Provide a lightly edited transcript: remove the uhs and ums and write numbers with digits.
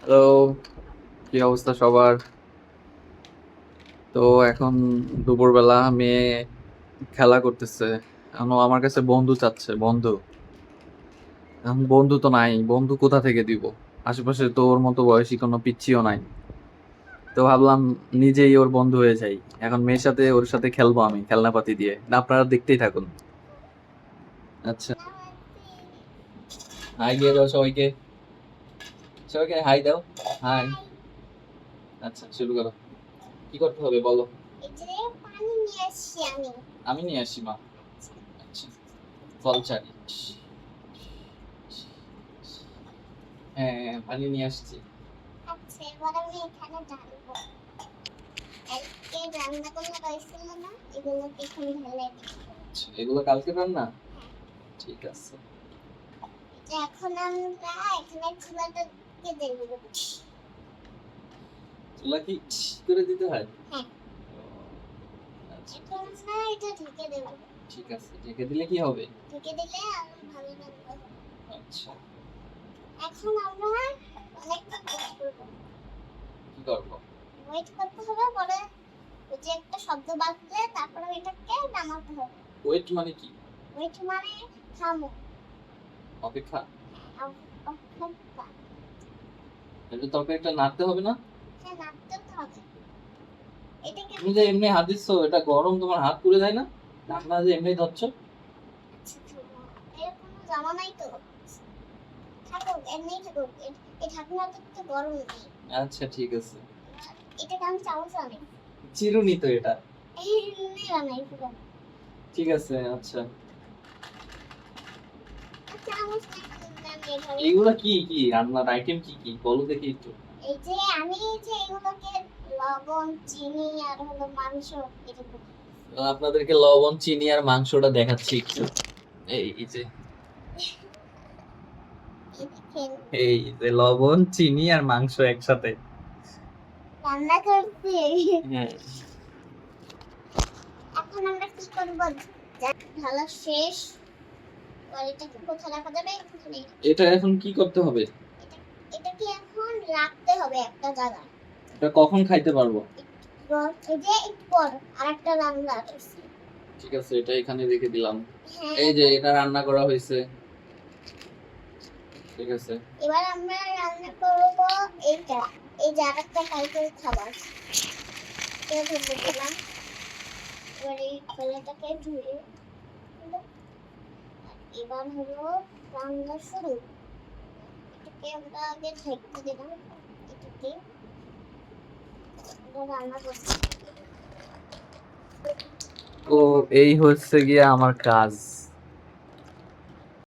Hello, কি অবস্থা সবার? তো এখন দুপুরবেলা মেয়ে খেলা করতেছে। এখন ও আমার কাছে বন্ধু চাচ্ছে, বন্ধু। এখন বন্ধু তো নাই, বন্ধু কোথা থেকে দিব? আশেপাশে তো ওর মতো বয়সী কোনো পিচ্চিও নাই। তো ভাবলাম নিজেই ওর বন্ধু হয়ে যাই। এখন মেয়ের সাথে ওর সাথে খেলবো আমি খেলনাপাতি দিয়ে। না, আপনারা দেখতেই থাকুন। আচ্ছা, হাই দিয়ে দাও সবাইকে। সবাইকে হাই দাও। হাই। আচ্ছা, শুরু করো। কি করতে হবে বলো? এই যে পানি নিয়ে আসছি আমি। আমি নিয়ে আসি মা। আচ্ছা, ফল চাই। হ্যাঁ, পানি নিয়ে আসছি। আচ্ছা, এবার আমি এখানে ঢালবো। আজকে রান্না করলে হয়েছিল না, এগুলোকে এখন ঢেলে দিই। আচ্ছা, এগুলো কালকে রান্না? হ্যাঁ, ঠিক আছে। এই যে এখন আমরা এখানে চুলাটাকে জ্বেলে দেবো। চুলা কি করে দিতে হয়? হ্যাঁ, আচ্ছা, এখন আমরা এটা ঢেকে দেবো। ঠিক আছে, ঢেকে দিলে কি হবে? ঢেকে দিলে আরো ভালো রান্না হবে। আচ্ছা, এখন আমরা অনেকটা ওয়েট করবো। কি করবো? ওয়েট করতে হবে, পরে ওই যে একটা শব্দ বাজলে তারপরে এটাকে নামাতে হবে। ওয়েট মানে কি? ওয়েট মানে থামো। অপেক্ষা? হ্যাঁ, অপেক্ষা। এটা তরকারিটা নাড়তে হবে না? হ্যাঁ, নাড়তে তো হবে। এটাকে তুমি যে এমনি হাত দিচ্ছ, এটা গরম, তোমার হাত পুড়ে যায় না? ঢাকনা যে এমনি ধরছো? আচ্ছা, থামো। এর কোনো জামা নাই তো? থাকুক, এমনিই থাকুক। এই ঢাকনাটা তো গরম নেই। আচ্ছা, ঠিক আছে। এটাকে আমি চামচ আনি। চিরুনি তো এটা। এমনি বানাই পুরো। ঠিক আছে, আচ্ছা। চামচ নাই আমি এভাবে। এইগুলা কি কি রান্নার আইটেম কি কি বলো দেখি একটু। এই যে আমি যে এগুলোকে লবণ, চিনি আর হলো মাংস এরকম। আপনাদেরকে লবণ, চিনি আর মাংসটা দেখাচ্ছি একটু। এই যে দেখেন, এই যে লবণ, চিনি আর মাংস একসাথে। রান্না করছি। হ্যাঁ। এখন আমরা কি করবো? ঢালা শেষ। আর এটাকে কোথায় রাখা যাবে? এখানে। এটা এখন কি করতে হবে? এটা এটাকে এখন রাখতে হবে একটা জায়গায়। এটা কখন খাইতে পারবো? এই যে একটু পর আরেকটা রান্না করছি। ঠিক আছে, এটা এখানে রেখে দিলাম। হ্যাঁ, এই যে এটা রান্না করা হয়েছে। ঠিক আছে। এবার আমরা রান্না করব এইটা। এই যে আরেকটা কালকের খাবার। এটা ধরে দিলাম। এবার এই খোলাটাকে ধুয়ে দিলাম। এবার হলো রান্না শুরু। এটাকে আমরা আগে ঢেকে দিলাম। এটাকে আমরা রান্না করছি। তো এই হচ্ছে গিয়ে আমার কাজ।